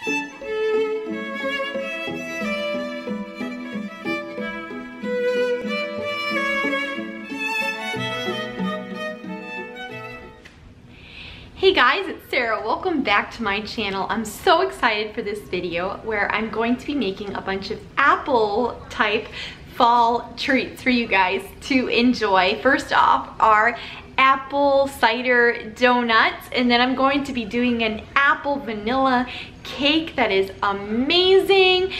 Hey guys, it's Sarah. Welcome back to my channel. I'm so excited for this video where I'm going to be making a bunch of apple type fall treats for you guys to enjoy. First off are apple cider donuts, and then I'm going to be doing an apple vanilla cake that is amazing.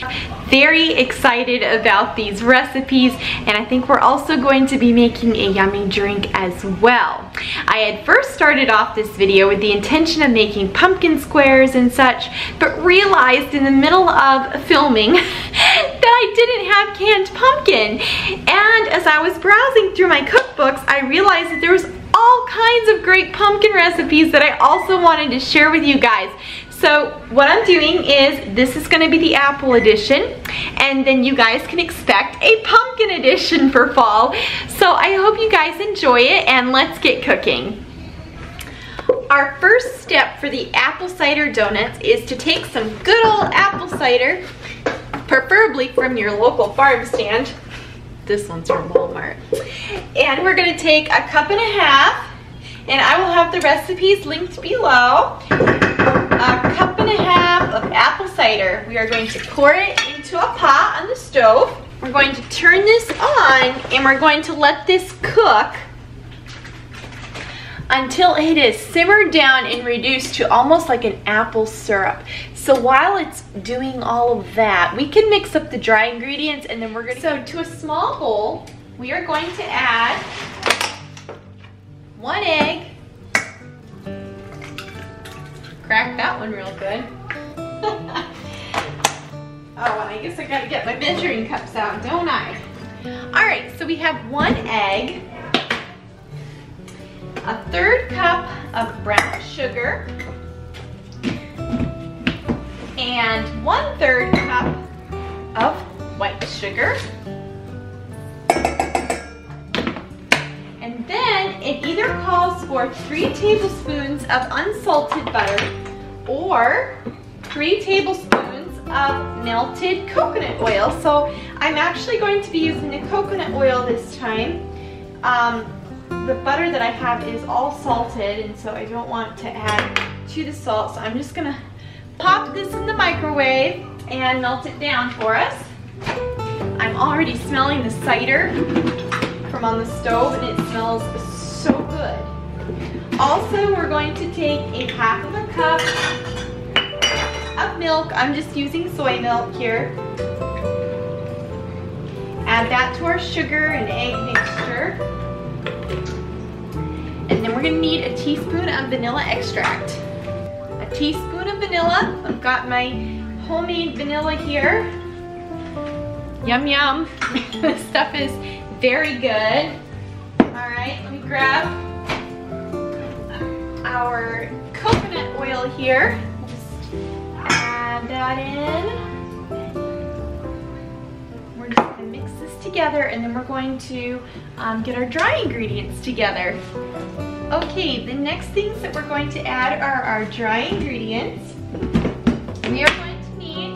Very excited about these recipes, and I think we're also going to be making a yummy drink as well. I had first started off this video with the intention of making pumpkin squares and such, but realized in the middle of filming that I didn't have canned pumpkin. And as I was browsing through my cookbooks, I realized that there was all kinds of great pumpkin recipes that I also wanted to share with you guys. So what I'm doing is, this is going to be the apple edition, and then you guys can expect a pumpkin edition for fall. So I hope you guys enjoy it, and let's get cooking. Our first step for the apple cider donuts is to take some good old apple cider, preferably from your local farm stand. This one's from Walmart. And we're going to take a cup and a half, and I will have the recipes linked below. A cup and a half of apple cider. We are going to pour it into a pot on the stove. We're going to turn this on, and we're going to let this cook until it is simmered down and reduced to almost like an apple syrup. So while it's doing all of that, we can mix up the dry ingredients, and then we're going to, so to a small bowl, we are going to add 1 egg. Crack that one real good. Oh, and I guess I gotta get my measuring cups out, don't I? Alright, so we have 1 egg, a 1/3 cup of brown sugar, and 1/3 cup of white sugar. And then it either calls for 3 tablespoons of unsalted butter or 3 tablespoons of melted coconut oil. So I'm actually going to be using the coconut oil this time. The butter that I have is all salted, and so I don't want to add to the salt. So I'm just gonna pop this in the microwave and melt it down for us. I'm already smelling the cider from on the stove, and it smells so good. Also, we're going to take a 1/2 cup of milk. I'm just using soy milk here. Add that to our sugar and egg mixture. And then we're going to need a teaspoon of vanilla extract. A teaspoon of vanilla. I've got my homemade vanilla here. Yum yum. This stuff is very good. Alright, let me grab our coconut oil here. Just add that in. We're just going to mix this together, and then we're going to get our dry ingredients together. Okay, the next things that we're going to add are our dry ingredients. We are going to need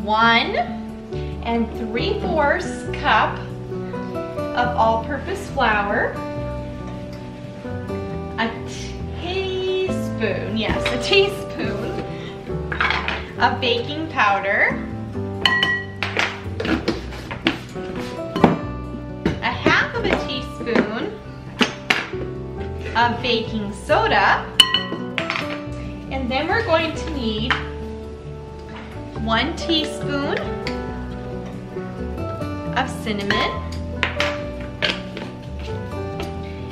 1 3/4 cup of all-purpose flour, a teaspoon, yes, a teaspoon of baking powder, a 1/2 teaspoon of baking soda, and then we're going to need 1 teaspoon of cinnamon,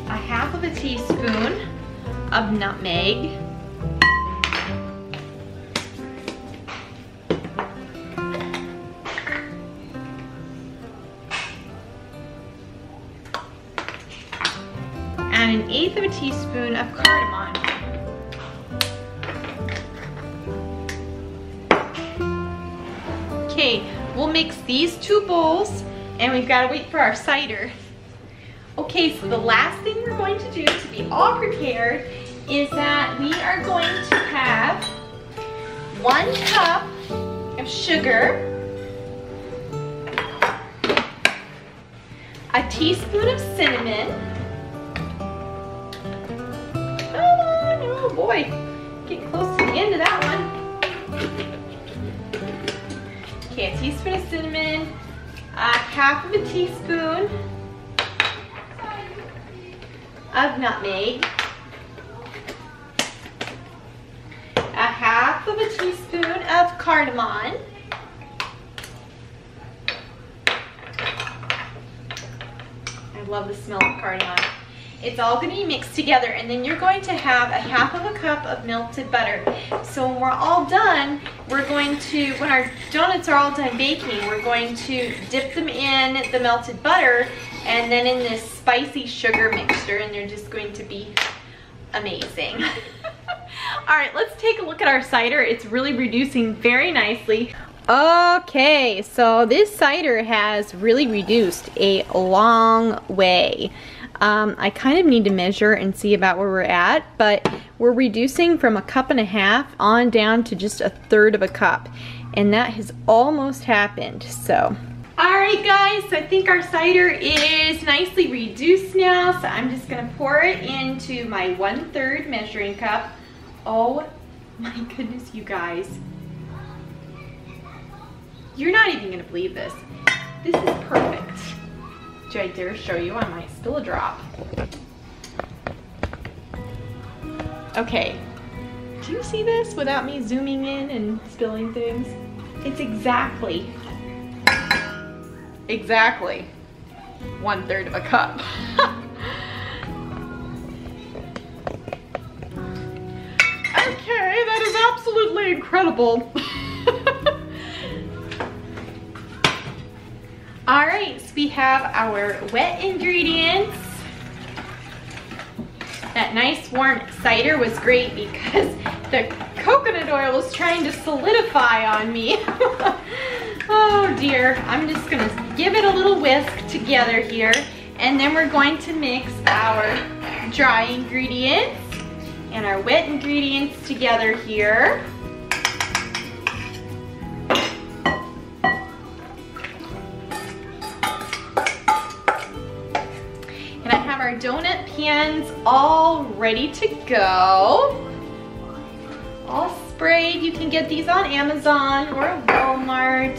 a 1/2 teaspoon of nutmeg, and 1/8 teaspoon of cardamom. Okay, we'll mix these 2 bowls, and we've got to wait for our cider. Okay, so the last thing we're going to do to be all prepared is that we are going to have 1 cup of sugar, a teaspoon of cinnamon. Come on, oh boy, getting close to the end of that one. Okay, a teaspoon of cinnamon, half of a teaspoon of nutmeg, a half of a teaspoon of cardamom, I love the smell of cardamom. It's all going to be mixed together, and then you're going to have a half of a cup of melted butter. So when we're all done, we're going to, when our donuts are all done baking, we're going to dip them in the melted butter and then in this spicy sugar mixture, and they're just going to be amazing. All right, let's take a look at our cider. It's really reducing very nicely. Okay, so this cider has really reduced a long way. I kind of need to measure and see about where we're at, but we're reducing from 1.5 cups on down to just 1/3 of a cup, and that has almost happened. So alright guys, so I think our cider is nicely reduced now, so I'm just going to pour it into my 1/3 measuring cup. Oh my goodness, you guys. You're not even going to believe this. This is perfect. Do I dare show you? I might spill a drop. Okay. Do you see this without me zooming in and spilling things? It's exactly 1/3 of a cup. Okay, that is absolutely incredible. All right, so we have our wet ingredients. That nice warm cider was great because the coconut oil was trying to solidify on me. Oh dear, I'm just gonna give it a little whisk together here, and then we're going to mix our dry ingredients and our wet ingredients together here. And I have our donut pans all ready to go. All sprayed. You can get these on Amazon or Walmart.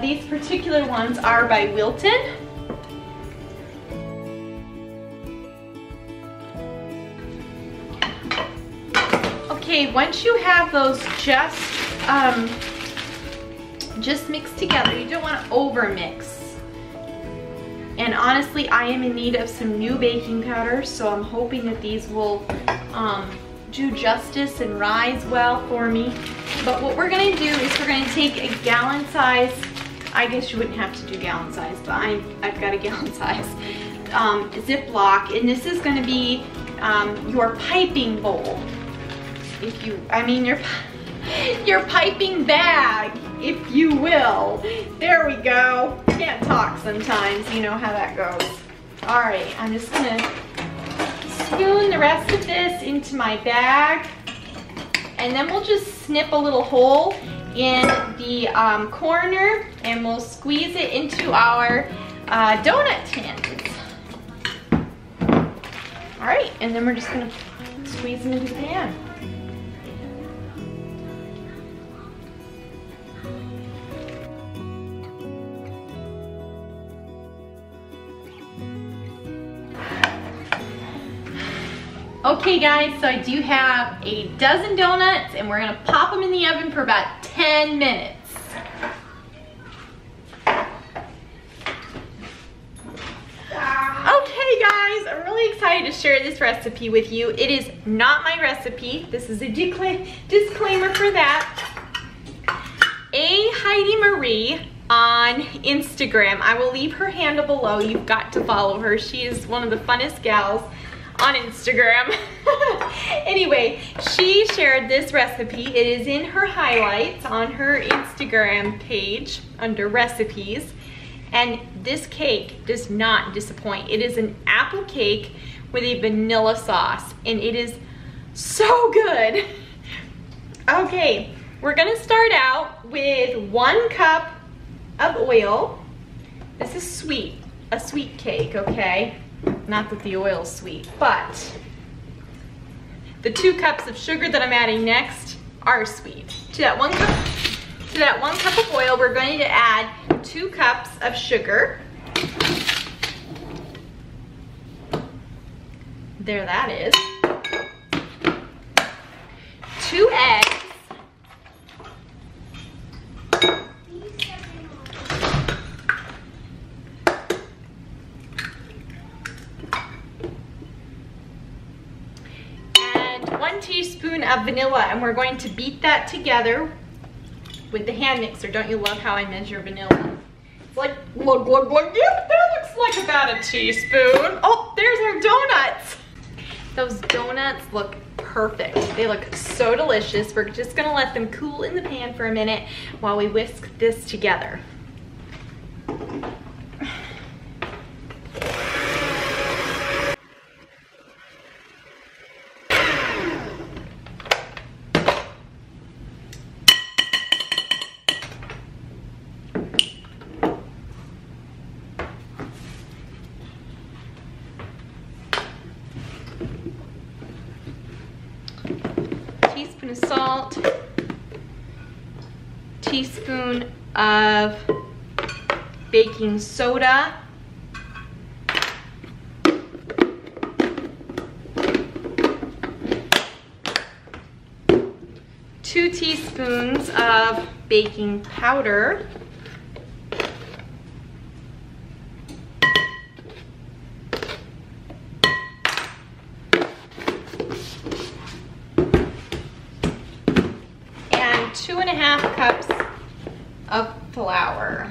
These particular ones are by Wilton. Okay, once you have those just mixed together, you don't want to over mix. And honestly, I am in need of some new baking powder, so I'm hoping that these will do justice and rise well for me. But what we're gonna do is we're gonna take a gallon size, I guess you wouldn't have to do gallon size, but I've got a gallon size Ziploc, and this is gonna be your piping bowl. Your piping bag, if you will. There we go. Can't talk sometimes, you know how that goes. All right, I'm just gonna spoon the rest of this into my bag, and then we'll just snip a little hole in the corner, and we'll squeeze it into our donut tins. All right, and then we're just gonna squeeze them into the pan. Okay guys, so I do have a dozen donuts, and we're gonna pop them in the oven for about 10 minutes. Okay guys, I'm really excited to share this recipe with you. It is not my recipe. This is a disclaimer for that. Heidi Marie on Instagram. I will leave her handle below. You've got to follow her. She is one of the funnest gals on Instagram. Anyway, she shared this recipe. It is in her highlights on her Instagram page under recipes, and this cake does not disappoint. It is an apple cake with a vanilla sauce, and it is so good. Okay, we're gonna start out with 1 cup of oil. This is sweet, a sweet cake, okay? Not that the oil's sweet, but the 2 cups of sugar that I'm adding next are sweet. To that 1 cup of oil, we're going to add 2 cups of sugar. There that is. 2 eggs. And 1 teaspoon of vanilla, and we're going to beat that together with the hand mixer. Don't you love how I measure vanilla? It's like, look, yeah, that looks like about a teaspoon. Oh, there's our donuts. Those donuts look perfect. They look so delicious. We're just gonna let them cool in the pan for a minute while we whisk this together. Teaspoon of salt, teaspoon of baking soda, two teaspoons of baking powder, and 2.5 cups of flour.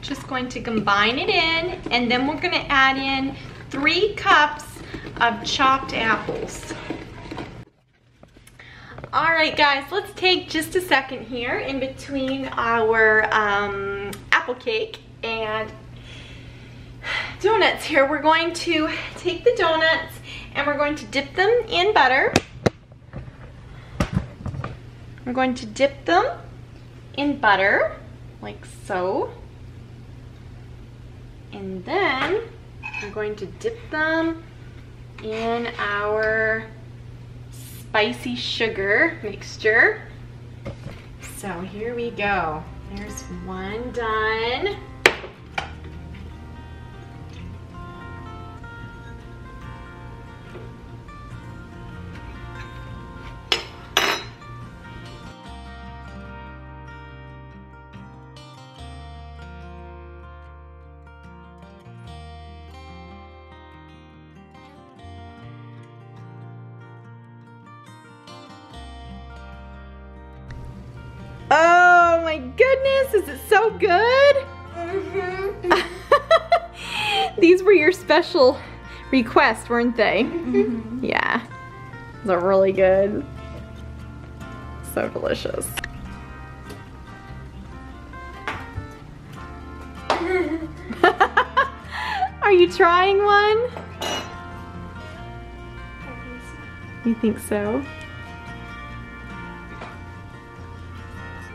Just going to combine it in, and then we're going to add in 3 cups of chopped apples. All right, guys, let's take just a second here in between our apple cake and donuts here. We're going to take the donuts and we're going to dip them in butter. We're going to dip them in butter, like so. And then we're going to dip them in our spicy sugar mixture. So here we go. There's one done. Oh my goodness, is it so good? Mm-hmm. These were your special requests, weren't they? Mm-hmm. Yeah, they're really good. So delicious. Are you trying one? You think so?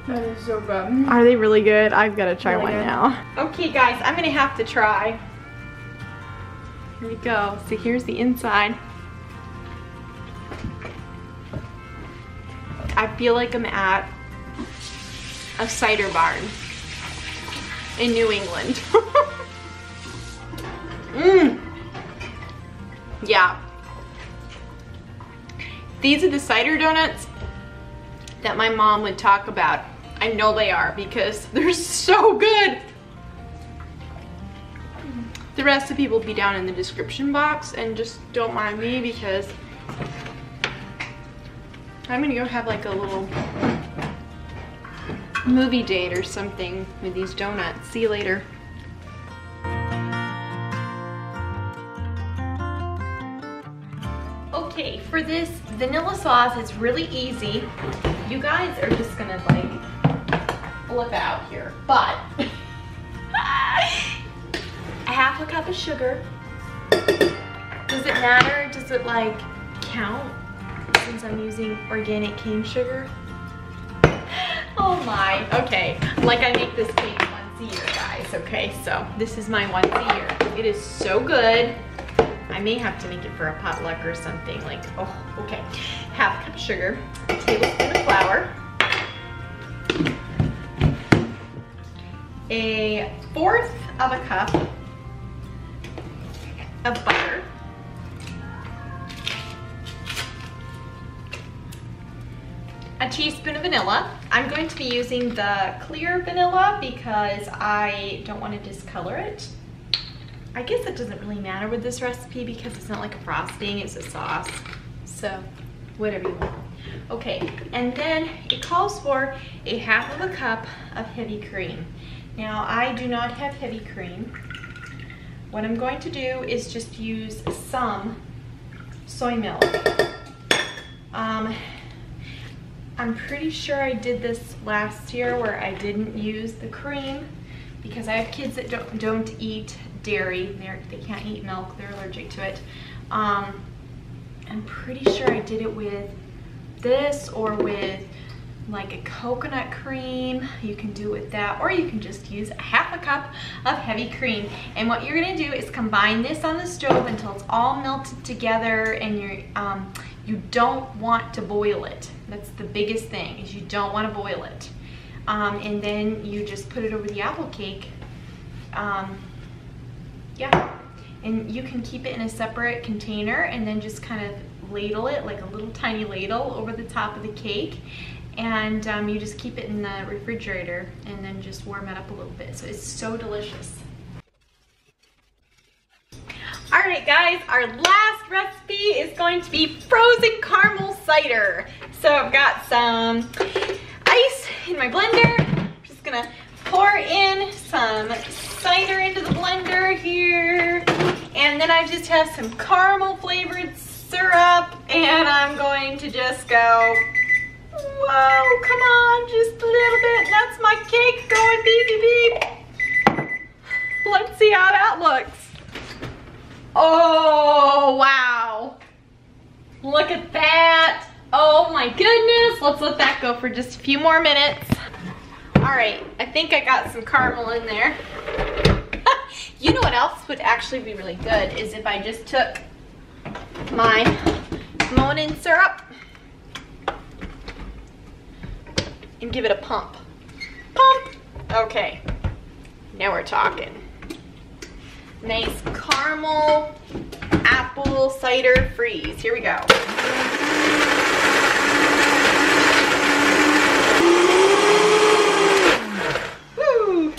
That is so good. Are they really good? I've got to try Really one good. now. Okay guys, I'm gonna have to try. Here we go. So here's the inside. I feel like I'm at a cider barn in New England. Yeah. These are the cider donuts that my mom would talk about. I know they are because they're so good. The recipe will be down in the description box, and just don't mind me because I'm gonna go have like a little movie date or something with these donuts. See you later. Okay, for this vanilla sauce, it's really easy. You guys are just gonna like flip out here, but a half a cup of sugar. Does it matter? Does it like count since I'm using organic cane sugar? Oh my, okay. Like I make this cake once a year, guys, okay? So this is my once a year. It is so good. I may have to make it for a potluck or something like, oh, okay. Half a cup of sugar, a tablespoon of flour, a 1/4 of a cup of butter, a teaspoon of vanilla. I'm going to be using the clear vanilla because I don't want to discolor it. I guess it doesn't really matter with this recipe because it's not like a frosting, it's a sauce. So, whatever you want. Okay, and then it calls for a half of a cup of heavy cream. Now, I do not have heavy cream. What I'm going to do is just use some soy milk. I'm pretty sure I did this last year where I didn't use the cream because I have kids that don't eat dairy. They can't eat milk, they're allergic to it. I'm pretty sure I did it with this or with like a coconut cream. You can do it with that, or you can just use a half a cup of heavy cream. And what you're gonna do is combine this on the stove until it's all melted together, and you don't want to boil it. That's the biggest thing, is you don't want to boil it. And then you just put it over the apple cake. Yeah, and you can keep it in a separate container and then just kind of ladle it, like a little tiny ladle, over the top of the cake. And you just keep it in the refrigerator and then just warm it up a little bit. So it's so delicious. All right, guys, our last recipe is going to be frozen caramel cider. So I've got some ice in my blender. I'm just gonna pour in some cider into the blender here. And then I just have some caramel flavored syrup, and I'm going to just go, whoa, come on, just a little bit. That's my cake going beep, beep, beep. Let's see how that looks. Oh, wow. Look at that. Oh my goodness. Let's let that go for just a few more minutes. All right, I think I got some caramel in there. You know what else would actually be really good is if I just took my Monin syrup and give it a pump. Pump. Okay, now we're talking. Nice caramel apple cider freeze. Here we go. Woo.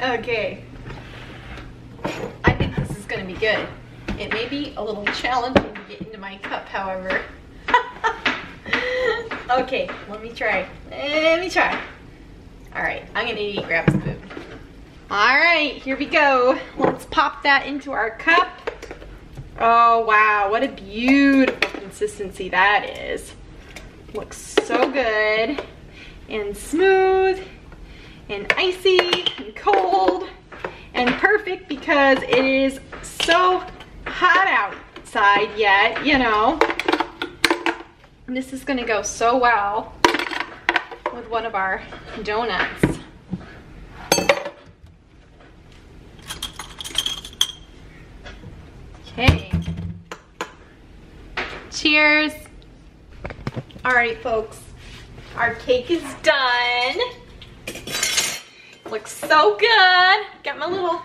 Okay. I think this is going to be good. It may be a little challenging to get into my cup, however. Okay, let me try. All right, I'm gonna need to grab a spoon. All right, here we go. Let's pop that into our cup. Oh, wow, what a beautiful consistency that is. Looks so good and smooth and icy and cold and perfect because it is so hot outside yet, you know. This is gonna go so well with one of our donuts. Okay. Cheers. All right, folks, our cake is done. Looks so good. Got my little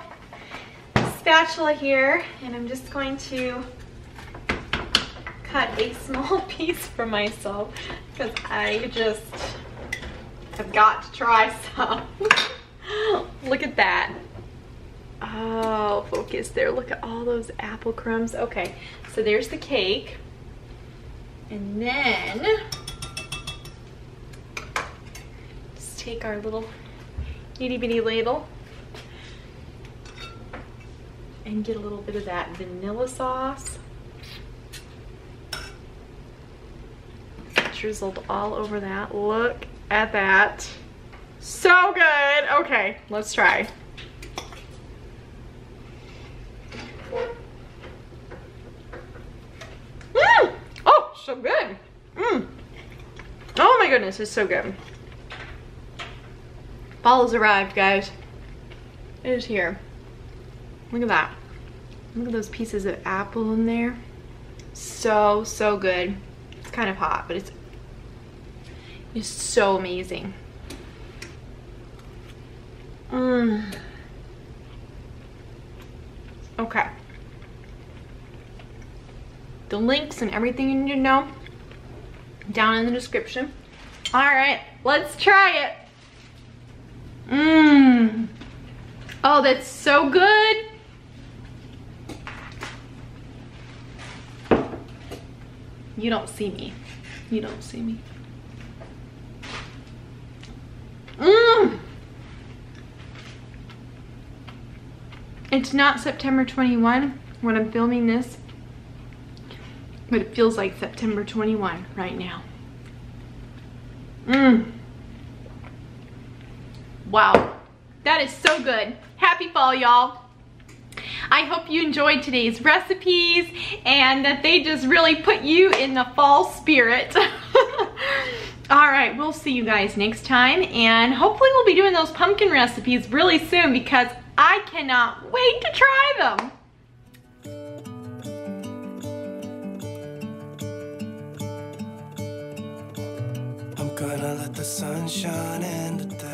spatula here, and I'm just going to cut a small piece for myself because I just have got to try some. Look at that. Oh, focus there. Look at all those apple crumbs. Okay, so there's the cake. And then just take our little itty bitty ladle. And get a little bit of that vanilla sauce. Drizzled all over that. Look at that. So good. Okay, let's try. Oh, so good. Oh my goodness, it's so good. Fall has arrived, guys. It is here. Look at that. Look at those pieces of apple in there. So, so good. It's kind of hot, but it's so amazing. Okay. The links and everything you need to know down in the description. All right, let's try it. Oh, that's so good. You don't see me. You don't see me. It's not September 21 when I'm filming this, but it feels like September 21 right now. Wow, that is so good. Happy fall, y'all. I hope you enjoyed today's recipes and that they just really put you in the fall spirit. All right, we'll see you guys next time, and hopefully we'll be doing those pumpkin recipes really soon because I cannot wait to try them. I'm gonna let the sun shine in today.